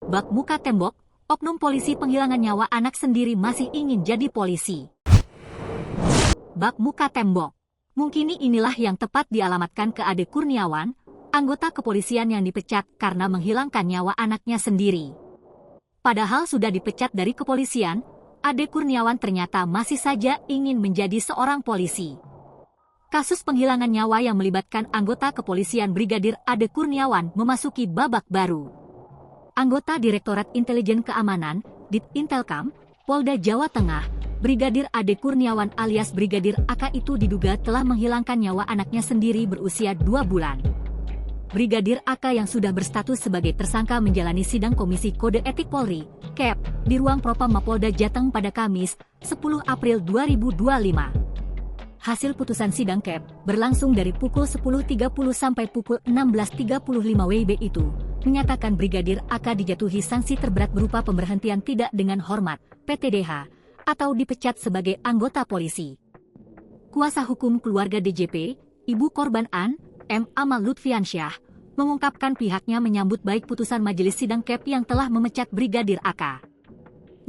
Bak muka tembok, oknum polisi penghilangan nyawa anak sendiri masih ingin jadi polisi. Bak muka tembok. Mungkin inilah yang tepat dialamatkan ke Ade Kurniawan, anggota kepolisian yang dipecat karena menghilangkan nyawa anaknya sendiri. Padahal sudah dipecat dari kepolisian, Ade Kurniawan ternyata masih saja ingin menjadi seorang polisi. Kasus penghilangan nyawa yang melibatkan anggota kepolisian Brigadir Ade Kurniawan memasuki babak baru. Anggota Direktorat Intelijen Keamanan, Ditintelkam, Polda Jawa Tengah, Brigadir Ade Kurniawan alias Brigadir AK itu diduga telah menghilangkan nyawa anaknya sendiri berusia 2 bulan. Brigadir AK yang sudah berstatus sebagai tersangka menjalani sidang Komisi Kode Etik Polri, KEP, di ruang Propam Mapolda Jateng pada Kamis, 10 April 2025. Hasil putusan sidang KEP berlangsung dari pukul 10.30 sampai pukul 16.35 WIB itu, menyatakan Brigadir AK dijatuhi sanksi terberat berupa pemberhentian tidak dengan hormat, PTDH, atau dipecat sebagai anggota polisi. Kuasa hukum keluarga DJP, Ibu korban An, M. Amal Lutfiansyah, mengungkapkan pihaknya menyambut baik putusan majelis sidang KEP yang telah memecat Brigadir AK.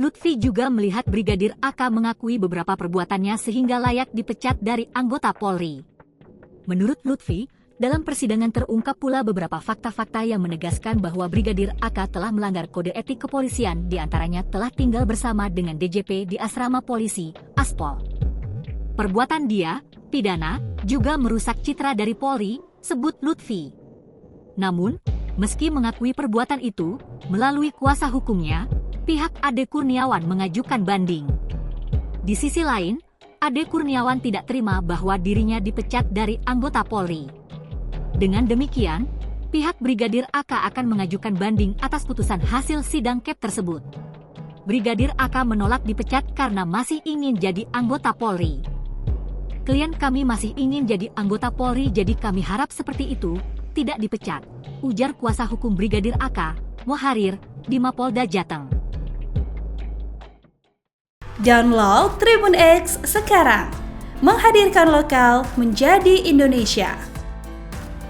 Lutfi juga melihat Brigadir AK mengakui beberapa perbuatannya sehingga layak dipecat dari anggota Polri. Menurut Lutfi, dalam persidangan terungkap pula beberapa fakta-fakta yang menegaskan bahwa Brigadir AK telah melanggar kode etik kepolisian, diantaranya telah tinggal bersama dengan DJP di asrama polisi, Aspol. Perbuatan dia, pidana, juga merusak citra dari Polri, sebut Lutfi. Namun, meski mengakui perbuatan itu, melalui kuasa hukumnya, pihak Ade Kurniawan mengajukan banding. Di sisi lain, Ade Kurniawan tidak terima bahwa dirinya dipecat dari anggota Polri. Dengan demikian, pihak Brigadir AK akan mengajukan banding atas putusan hasil sidang KEP tersebut. Brigadir AK menolak dipecat karena masih ingin jadi anggota Polri. "Klien kami masih ingin jadi anggota Polri, jadi kami harap seperti itu, tidak dipecat," ujar kuasa hukum Brigadir AK, Moharir, di Mapolda Jateng. Download Tribun X sekarang, menghadirkan lokal menjadi Indonesia.